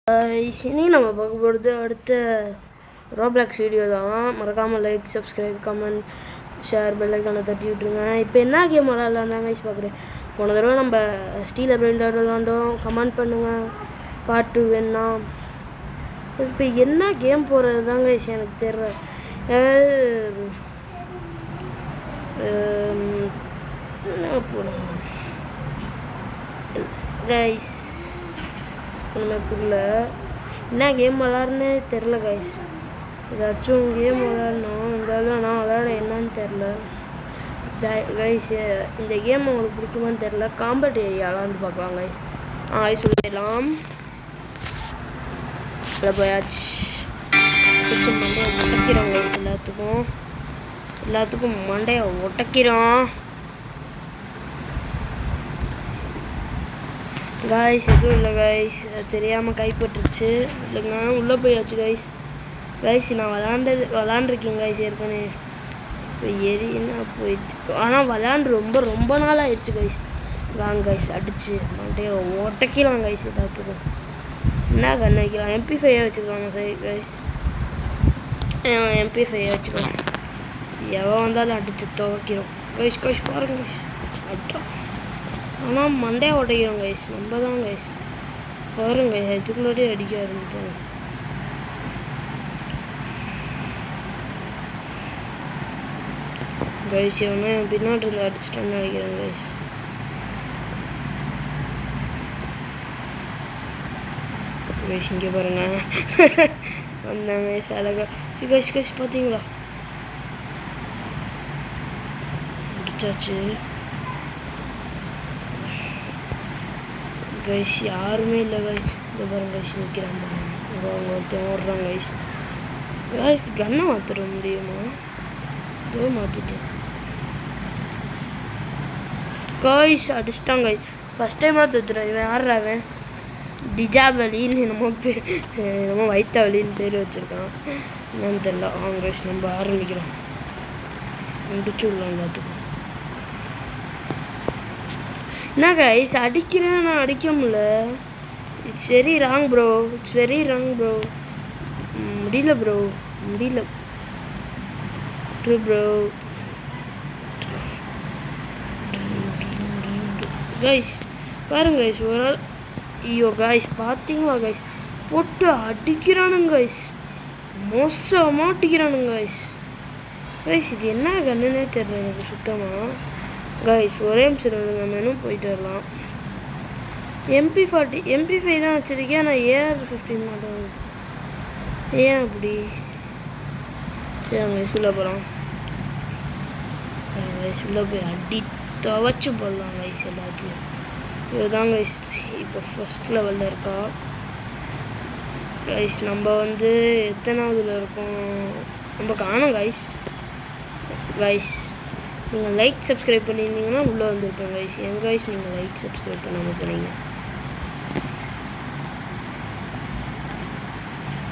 இனி நம்ம பார்க்க போகிறது அடுத்த ரோப்ளாக்ஸ் வீடியோ தான். மறக்காமல் லைக், சப்ஸ்கிரைப், கமெண்ட், ஷேர், பெல்லைக்கான தட்டி விட்ருங்க. இப்போ என்ன கேம் விளாட்லாம் தாங்க பார்க்குறேன். போன தடவை நம்ம ஸ்டீல் பிரெண்ட் விளாண்டோம். கமெண்ட் பண்ணுங்கள், பார்ட் 2 வேணா. இப்போ என்ன கேம் போகிறது தாங்க எனக்கு தெரியல. என்ன போகலாம் கைஸ், ஒன்றுமே புரியல. என்ன கேம் விளாட்றேன்னே தெரில கைஸ். ஏதாச்சும் கேம் விளாட்ணும், இருந்தாலும் நான் விளாட என்னன்னு தெரில கைஸ். இந்த கேம் உங்களுக்கு பிடிக்குமான்னு தெரில. காம்பட் ஏரியா விளாண்டு பார்க்கலாம் கைஸ். கைஸ் சொல்லிடலாம். இல்லை போயாச்சு. மண்டையை உடைக்கிறோம் கைஸ். எல்லாத்துக்கும் மண்டையை உடைக்கிறோம் காய்ஸ். எதுவும் இல்லை காய்ஸ், தெரியாமல் கைப்பற்றுச்சு. இல்லைங்க, உள்ளே போயாச்சு காய்ஸ். நான் விளாண்டுருக்கேன் காய்ஸ் ஏற்கனவே. இப்போ எரினா போயிட்டு, ஆனால் விளாண்டு ரொம்ப நாள் ஆயிடுச்சு காய்ஸ். வாங்க காய்ஸ், அடிச்சு மண்டையை உடைக்கலாம் காய்ஸ். எல்லாத்துக்கும் என்ன கண்ணு வைக்கலாம். MP5 வச்சுக்கலாம் சரி காய்ஸ். MP5 வச்சுக்கலாம். எவன் வந்தாலும் அடிச்சு துவைக்கிறோம் கைஸ். பாருங்க கைஸ், அட்றோம். ஆனால் மண்டையை உடைக்கிறோம் கைஸ். நம்ம தான் கைஸ் பாருங்க, இதுக்குள்ளாடியே அடிக்க ஆரம்பிப்போம் கைஸ். இவனை பின்னாடி இருந்து அடிச்சுட்டோன்னு நினைக்கிறேன் கைஸ். கைஸ் இங்கே பாருங்க வந்தாங்க கைஸ். அழகா கைஸ் பார்த்தீங்களா, அடிச்சாச்சு கைஸ். யாருமே இல்லை கைஸ். இந்த பாருங்க கைஸ், நிற்கிறான் ஒருத்தன் ஓடுறான் கைஸ். கண்ணை மாற்றிட முடியுமா? இதோ மாற்றிட்டேன் கைஸ். அடிச்சிட்டான் கைஸ். ஃபஸ்ட் டைமாக தோத்துறேன். இவன் ஆடுறாவன் டிஜாவலின்னு என்னமோ வைத்தாவலின்னு பேர் வச்சுருக்கான். என்னன்னு தெரியல. கைஸ் நம்ம ஆரம்பிக்கிறோம். முடிச்சு விடலாம் எல்லாத்துக்கும். என்ன கைஸ், அடிக்கிறேன் நான் அடிக்க முடியல. It's very wrong bro. முடியல ப்ரோ. True bro. கைஸ் பாருங்க கைஸ், ஒரு ஆள். ஐயோ கைஸ் பார்த்தீங்களா கைஸ், போட்டு அடிக்கிறானுங்க கைஸ். மோசமாக அடிக்கிறானுங்க கைஸ். இது என்ன கண்ணுன்னே தெரியல எனக்கு சுத்தமாக கைஸ். ஒரே நிமிஷம் நம்ம மெனு போயிட்டு வரலாம். MP5 தான் வச்சுருக்கேன். நான் AR-15 மாட்டோம். ஏன் அப்படி? சரி அங்கே சொல்ல போகிறோம் கைஸ். உள்ள போய் அடி துவைச்சு போடலாம் கைஸ் எல்லாத்தையும். இதுதான் கைஸ் இப்போ ஃபஸ்ட் லெவலில் இருக்கா கைஸ். நம்ம வந்து எத்தனாவதுல இருக்கோம் நம்ம காணோம் கைஸ். நீங்கள் லைக், சப்ஸ்கிரைப் பண்ணியிருந்தீங்கன்னா உள்ளே வந்துருப்பேன் கைஸ். கைஸ் நீங்கள் லைக், சப்ஸ்கிரைப் பண்ணாமல் போனீங்க.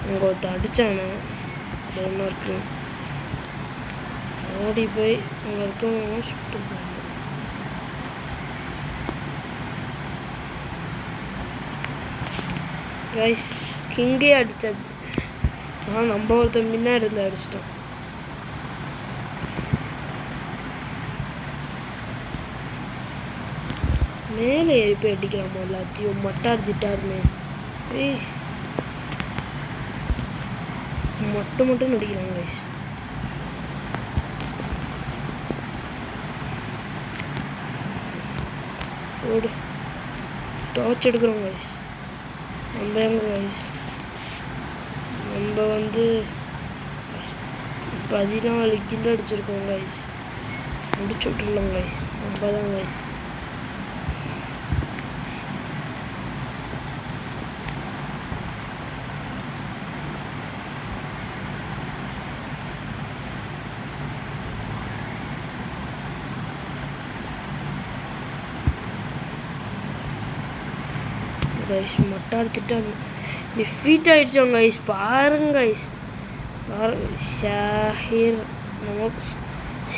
அங்கே ஒருத்தர் அடித்தானே பயமாக இருக்கு. ஓடி போய் அங்கே இருக்கவங்க சுட்டு போகணும் கைஸ். கிங்கே அடித்தாச்சு. ஆனால் நம்ம ஒருத்தர் முன்னாடி இருந்து அடிச்சிட்டோம். மேலே ஏறி போய் அடிக்கிறாமா எல்லாத்தையும். திட்டாருமே மட்டும் அடிக்கிறாங்க கைஸ். ஓடு டார்ச் எடுக்கிறோம் கைஸ். நம்ம எங்க கைஸ், நம்ம வந்து 14 கிலோ அடிச்சிருக்கோம் கைஸ். முடிச்சு விட்டுருலாம் கைஸ். நம்ம தான் கைஸ். கைஸ் மட்டாடுத்துட்டான். டிஃபீட் ஆகிடுச்சோம் கைஸ். பாருங்க கைஸ்,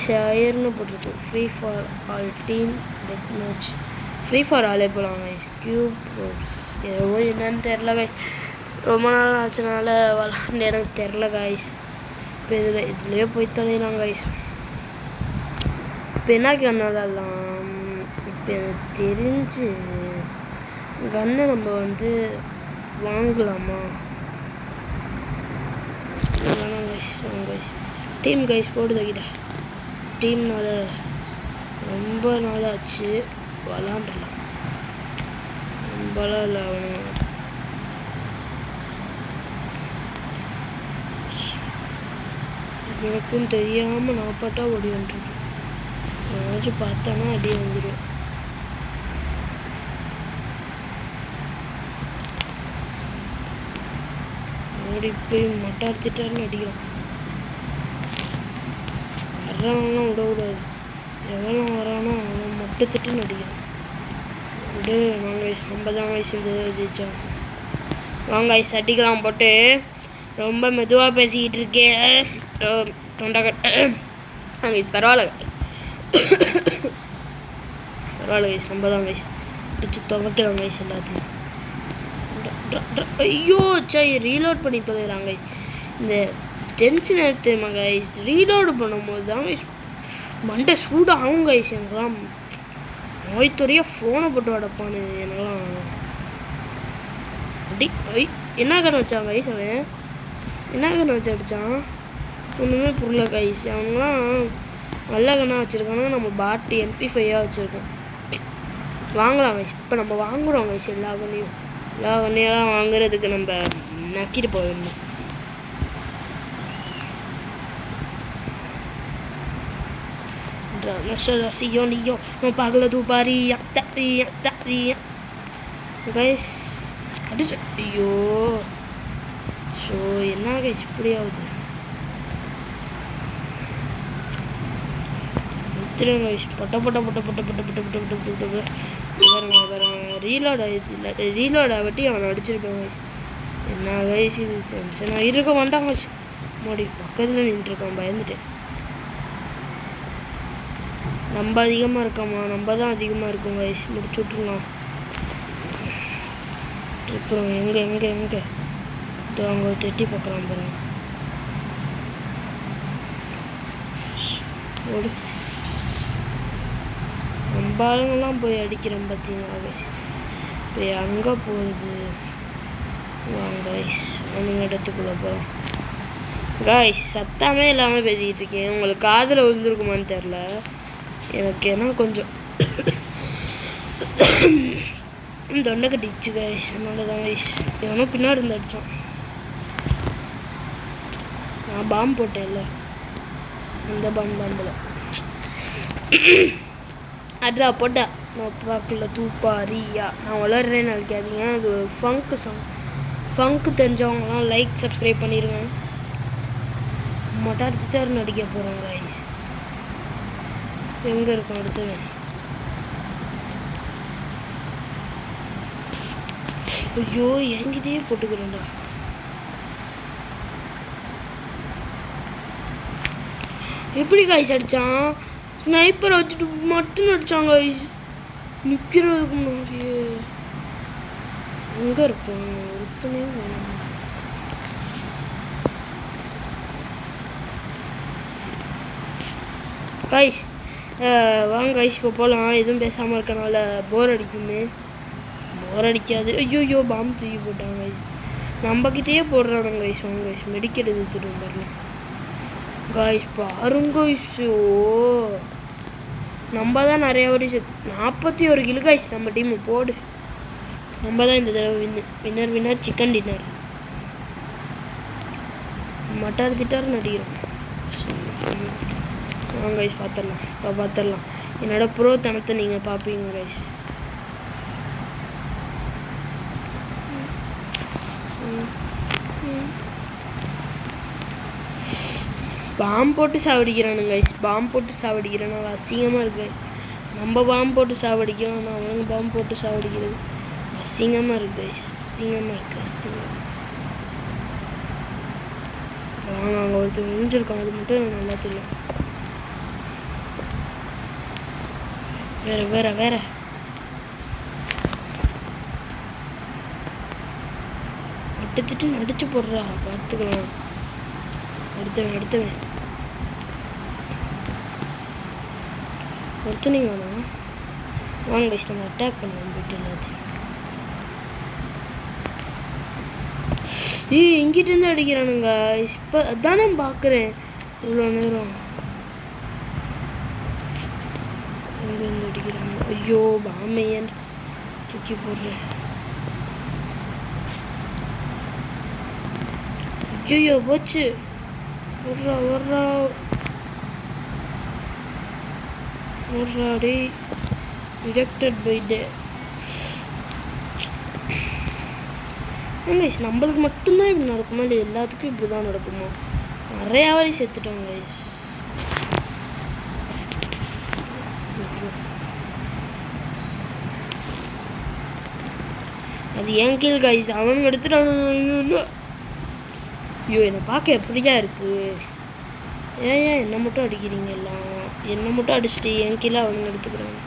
ஷேர்னு போட்டிருக்கு. Free for all team death match. Free for ஆலே போகலாம் கைஸ். கியூப் ரோப்ஸ் ஏதோ என்னன்னு தெரில கைஸ். ரொம்ப நாள் ஆச்சுனால விளாண்டு எனக்கு தெரில காய்ஸ். இப்போ இதுலேயே போய் தொலைலாம் காய்ஸ். இப்போ என்ன கன்று விளாட்லாம்? இப்போ எனக்கு தெரிஞ்சு கன்னை நம்ம வந்து வாங்கலாமா? வேணாம் கைஸ், வாங்க கைஸ். டீம் கைஸ் போடுதக்கிட்ட டீம்னால ரொம்ப நாள் ஆச்சு விளாண்டுலாம். ரொம்பலாம் இல்லை, எனக்கும் தெரியாமல் நான் பாட்டா ஓடி வந்துருக்கேன். ஏதாச்சும் பார்த்தானா அடி வந்துடும். ஓடி போய் மட்டார்த்திட்டாருன்னு அடிக்கிறான். வர்றவங்களாம் விடக்கூடாது. எவ்வளோ வரானோ அவன் மொட்டை திட்டுன்னு அடிக்கிறான். விடு, வாங்க வயசு நம்ம தான் வயசு இந்த ஜெயிச்சோம். வாங்க வயசு அடிக்கலாம் போட்டு. ரொம்ப மெதுவாக பேசிக்கிட்டு இருக்கேன். தொண்டை பரவாயில்ல பரவாயில்ல வயசு நம்ம தான் வயசு பிடிச்சி துவைக்கலாம் வயசு எல்லாத்தையும். ஐயோ சரி, ரீலோட் பண்ணி தொலைகிறாங்க. இந்த டென்ஷன் எடுத்துமா கைஸ். ரீலோடு பண்ணும்போது தான் மண்டை சூடாகும் கைஸ். எனக்குலாம் நோய் துறையாக ஃபோனை போட்டு வடப்பானு எனக்குலாம். அப்படி என்ன கண்ணு வச்சான் கைஸ்? அவன் என்ன கண்ணு வச்சு அடித்தான்? ஒன்றுமே புரியல கைஸ். அவங்களாம் நல்ல கண்ணாக வச்சுருக்காங்க. நம்ம பாட்டு MP5 வச்சுருக்கோம். வாங்கலாம் கைஸ். இப்போ நம்ம வாங்குகிறோம் கைஸ். எல்லா கண்ணையெல்லாம் வாங்குறதுக்கு நம்ம நக்கிட்டு போயிடணும். நான் பார்க்கல தூப்பாரி கைஸ். அடிச்சு ஐயோ ஸோ என்ன கைஸ் இப்படி ஆகுது? பொட்ட பொட்ட பொட்ட பொட்ட பொட்ட பொட்ட பொட்ட பொட்ட பொட்ட பாருங்க ரீலோட வட்டி அவனை அடிச்சிருப்பான் கைஸ். என்ன கைஸ் இது டென்ஷனாக இருக்க மாட்டான் கைஸ். மோடி பக்கத்தில் நின்றுருக்கான், பயந்துட்டேன். நம்ம அதிகமாக இருக்காமா? நம்ம தான் அதிகமாக இருக்கோம் கைஸ். முடிச்சு விட்ருலாம். அப்புறம் எங்கே அவங்க தெட்டி பார்க்குறான் பாருங்க. ஓடு, நம்ம ஆளுங்கெல்லாம் போய் அடிக்கிறோம் பார்த்தீங்களா கைஸ். இப்போ அங்கே போகுது. வாங்க கைஸ், அவங்க இடத்துக்குள்ளே போகிறோம் கைஸ். சத்தமே இல்லாமல் பேசிக்கிட்டு இருக்கேன். உங்களுக்கு காதில் விழுந்துருக்குமான்னு தெரில. எனக்கு ஏன்னா கொஞ்சம் தொண்டை கட்டிச்சு கைஸ். அதனால தான் கைஸ். எவனோ பின்னாடி இருந்து அடித்தான். நான் பாம்பு போட்டேன்ல, அந்த பாம்பு தான் போல. அட்ரா போட்டா நான் பார்க்கல தூப்பாரியா. நான் வளர்றேன்னு நினைக்காதீங்க. அது ஃபங்க்கு சாங். ஃபங்க்கு தெரிஞ்சவங்கலாம் லைக் சப்ஸ்கிரைப் பண்ணிடுங்க. மொட்டார் நடிக்க போகிறோம் கைஸ். எங்கே இருக்கும் அடுத்து? ஐயோ என்கிட்டயே போட்டுக்கிறேன்டா. எப்படி காய்ஸ் அடித்தான்? ஸ்னைப்பர் வச்சுட்டு மட்டும் அடித்தான் காய்ஸ். நிற்கிறதுக்கு முன்னாடியே எங்கே இருப்போம்? ஒருத்தனே வேணும் காய்ஸ். வாங்க கைஸ், இப்போ போகலாம். எதுவும் பேசாமல் இருக்கனால போர் அடிக்குமே. போர் அடிக்காது. ஐயோ பாம்பு தூக்கி போட்டாங்க கைஸ். நம்மக்கிட்டேயே போடுறாங்க கைஸ். வாங்க கைஸ், மெடிக்கல் எடுத்துட்டு வந்துடலாம் கைஸ். பாருங்க கைஸ், நம்ம தான் நிறைய வாட்டி 41 கிலோ கைஸ். நம்ம டீமு போடு. நம்ம தான் இந்த தடவை வின்னர் சிக்கன் டின்னர். மட்டார் திட்டார் நடிக்கிறோம். வாங்க கைஸ், பார்த்துடலாம். என்னோட ப்ரோ தனத்தை நீங்கள் பார்ப்பீங்க கைஸ். பாம்பு போட்டு சாவடிக்கிறானுங்க கைஸ். பாம்பு போட்டு சாவடிக்கிறானு அசிங்கமாக இருக்கு. நம்ம பாம்பு போட்டு சாவடிக்கிறோம், ஆனால் அவனுங்க பாம்பு போட்டு சாவடிக்கிறது அசிங்கமாக இருக்கு கைஸ். அசிங்கம். வாங்க, அங்கே ஒருத்தர் முடிஞ்சிருக்கான். அது மட்டும் எனக்கு நல்லா தெரியும். வேற மொட்டை திட்டு அடிச்சு போடுறா, பார்த்துக்கலாம். அடுத்தவன் ஒருத்தனையும் வேணாம். வாங்க கைஸ், நம்ம அட்டாக் பண்ணுவோம் போயிட்டு எல்லாத்தையும். இங்கிட்டேருந்து அடிக்கிறானுங்க. இப்போ அதான் நான் பார்க்குறேன் இவ்வளோ நேரம். இங்கேருந்து அடிக்கிறாங்க. ஐயோ பாமையன் தூக்கி போடுறேன். ஐயோ போச்சு. டே ரிஜெக்டட் பை டே. கைஸ் நம்மளுக்கு மட்டும்தான் இப்படி நடக்குமா இல்லை எல்லாத்துக்கும் இப்படி தான் நடக்குமா? நிறையா வாரி சேர்த்துட்டோம் கைஸ். அது ஏன் கீழ் கைஸ் அவனுங்க எடுத்துட்டானு. ஐயோ என்னை பார்க்க எப்படியா இருக்கு. ஏன் என்னை மட்டும் அடிக்கிறீங்க எல்லாம்? என்னை மட்டும் அடிச்சுட்டு என் கீழே அவனுங்க எடுத்துக்கிறாங்க.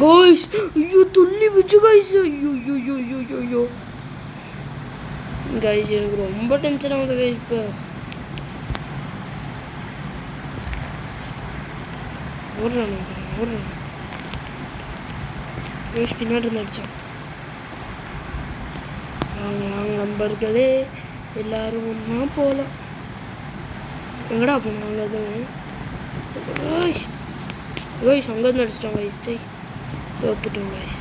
கைஸ் ஐயோ துள்ளி பிச்சு கைஸ். ஐயோ கைஸ் எனக்கு ரொம்ப டென்ஷன் ஆகுது கைஸ். இப்போ ஓடுறானு கைஸ், பின்னாடி இருந்து அடிச்சான். வாங்க நம்பர்களே எல்லாரும் ஒன்றா போகலாம். எங்கடா போனோம்? அங்கே தான் கைஸ் அங்கேருந்து அடிச்சிட்டோம் கைஸ். தோத்துட்டோம் கைஸ்.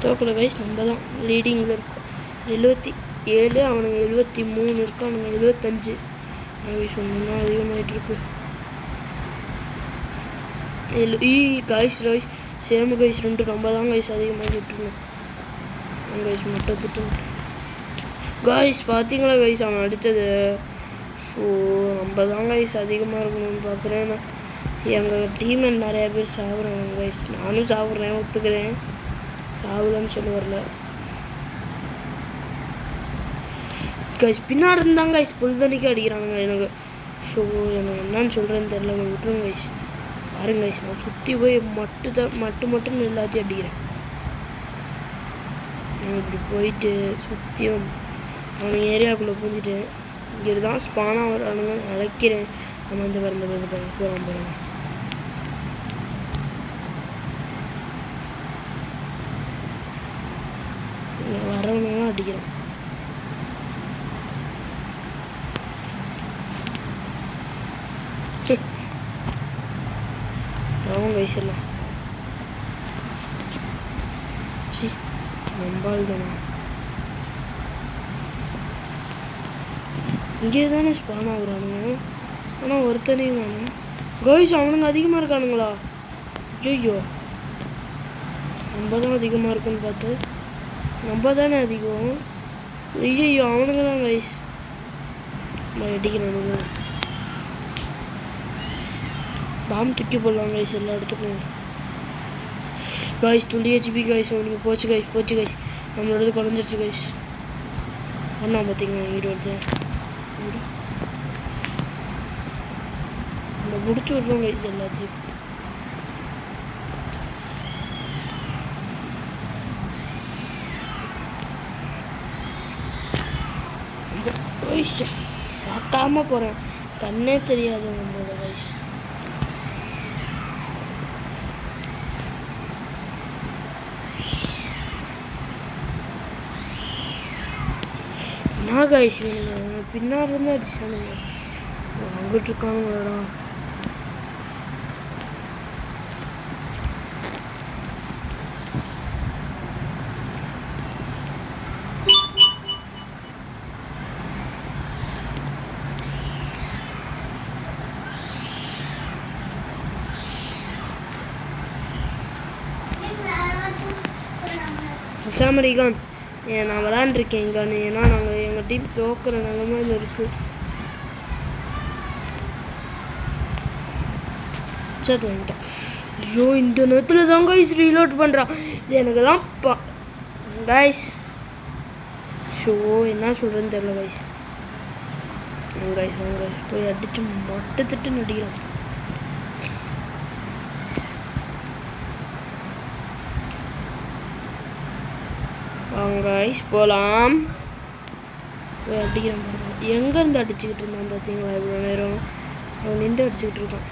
தோக்கல கைஸ், நம்ம தான் லீடிங்கில் இருக்கோம். 77, அவனுங்க 73 இருக்கானுங்க 75. கைஸ் ஒன்றுனா அதிகமாகிட்டு இருக்கு. கைஸ் சேமு கைஸ் 2 நம்ம தான் கைஸ் அதிகமாகிட்டு இருக்கோம். கைஸ் மட்டும் திட்டு கைஸ் பார்த்தீங்களா கைஸ் அவன் அடித்தது. ஸோ நம்ம தான் கைஸ் அதிகமாக இருக்கணும்னு பார்க்குறேன். எங்கள் டீமில் நிறையா பேர் சாப்பிட்றாங்க கைஸ். நானும் சாப்பிட்றேன், ஒத்துக்கிறேன். சாப்பிடலன்னு சொல்ல வரல கைஸ். பின்னாடி இருந்தாங்க கைஸ் புல்தனிக்கு அடிக்கிறானுங்க எனக்கு. ஸோ எனக்கு என்னன்னு சொல்கிறேன்னு தெரில. விட்டுருங்க கைஸ். பாருங்க கைஸ், நான் சுற்றி போய் மட்டும் எல்லாத்தையும் அடிக்கிறேன். நான் இப்படி போயிட்டு சுற்றி அவன் ஏரியாவுக்குள்ளே புரிஞ்சுட்டு இங்கே தான் ஸ்பானாக வரானுங்க நினைக்கிறேன். நம்ம வந்து போகிறான் பாருங்க. வரவனுங்க அடிக்கிறான். அவங்க வயசெல்லாம் நம்பால் தானே. இங்கே தானே ஸ்பான் ஆகுறானுங்க. ஆனால் ஒருத்தனையும் தானே கைஸ் அவனுங்க அதிகமாக இருக்கானுங்களா? ஐயோ நம்ம தான் அதிகமாக இருக்குன்னு பார்த்து நம்ம தானே அதிகம். ஐயோ அவனுங்க தான் கைஸ் அடிக்கிறானுங்க. பாம் தூக்கி போடலாம் கைஸ் எல்லா இடத்துக்கும். கைஸ் துள்ளி ஹெச்பி கைஸ் அவனுக்கு போச்சு கைஸ். நம்மளோடது குறைஞ்சிருச்சு கைஸ். ஒன்றா பார்த்தீங்களா வீடு வருது. நம்ம முடிச்சு விட்றோம் கைஸ் எல்லாத்தையும். பார்க்காம போகிறேன், கண்ணே தெரியாது நம்மளோட கைஸ். என்ன கைஸ் பின்னாடி இருந்து அடிச்சானுங்க. அங்கிட்டு இருக்கானுங்களா? அமரிகான் நான் விளாண்டுருக்கேன் இங்கானு. ஏன்னா நாங்கள் எங்கள் டீம் தோக்குற நிலமையில் இருக்குது. சரி வந்துட்டேன். ஐயோ இந்த நேரத்தில் தான் கைஸ் ரீலோட் பண்ணுறான். இது எனக்கு தான் கைஸ். ஷோ என்ன சொல்கிறேன்னு தெரில கைஸ். கைஸ் போய் அடித்து மொட்டை திட்டு நடிக்கிறான். வாங்க கைஸ் போகலாம். அடிக்கிறான் பாருங்க, எங்கேருந்து அடிச்சுக்கிட்டு இருந்தான் பார்த்தீங்களா? இவ்வளோ நேரம் அவன் நின்று அடிச்சுக்கிட்டு இருக்கான்.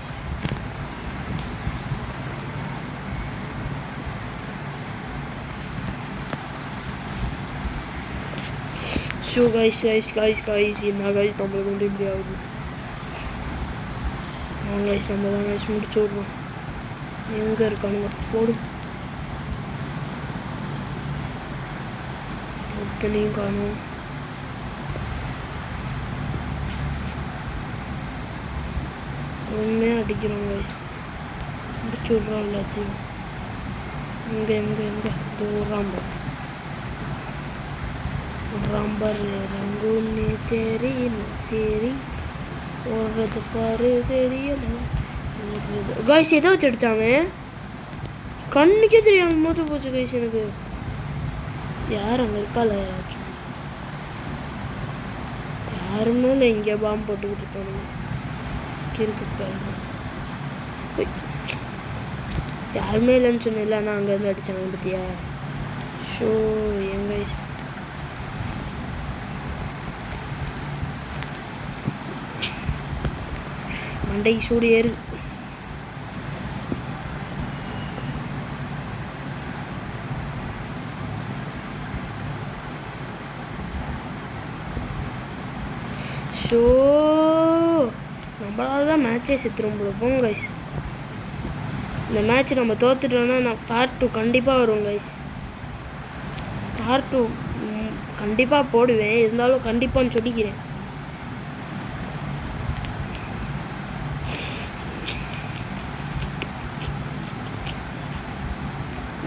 Show guys guys guys guys என்ன கைஸ் நம்மளை கொண்டு இப்படி ஆகுது. கைஸ் நம்ம தான் கைஸ் முடிச்சு விட்றோம். எங்கே இருக்கானுங்க போடு. ஒருத்தனையும் காணும். உண்மையாக அடிக்கிறோம் கைஸ், முடிச்சு விட்றோம் எல்லாத்தையும். எங்கே எங்கே எங்கே தூரம் ரம்பர் ரங்குன்னு தெரியல தெரி ஓடுறது பாரு தெரியல ஓடுறது. கைஸ் எதை வச்சு அடித்தாங்க கண்ணுக்கே தெரியாம மூட்டு போச்சு கைஸ் எனக்கு. யார் அங்கே இருக்கால? யாராச்சும் யாருமே இல்லை, இங்கே பாம்பு போட்டுக்கிட்டு இருக்கானுங்க. கிறுக்கு யாருமே இல்லைன்னு சொன்னேன்ல, ஆனால் அங்கேருந்து அடித்தாங்க பற்றியா? ஷோ என் கைஸ் மண்டைக்கு சூடு ஏறுது. ஷோ நம்மளால தான் மேட்சே செத்துரும் போல. போங்க கைஸ், இந்த மேட்ச் நம்ம தோத்துட்டோன்னா நான் பார்ட் 2 கண்டிப்பாக வரும் கைஸ். பார்ட் 2 கண்டிப்பாக போடுவேன், இருந்தாலும் கண்டிப்பான்னு சொல்லிக்கிறேன்.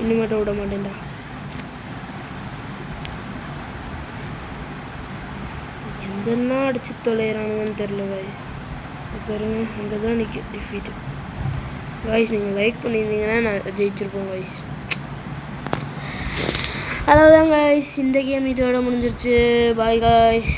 இனிமேட்ட விட மாட்டேன்டா. எந்தன்னா அடிச்சு தொலைகிறானுங்கன்னு தெரில கைஸ். பாருங்க அங்கே தான் நிற்க டிஃபீட்டு கைஸ். நீங்கள் லைக் பண்ணியிருந்தீங்கன்னா நான் ஜெயிச்சிருப்போம் கைஸ். அவ்வளோதான் கைஸ், இந்த கேம் இதோட முடிஞ்சிருச்சு. Bye guys.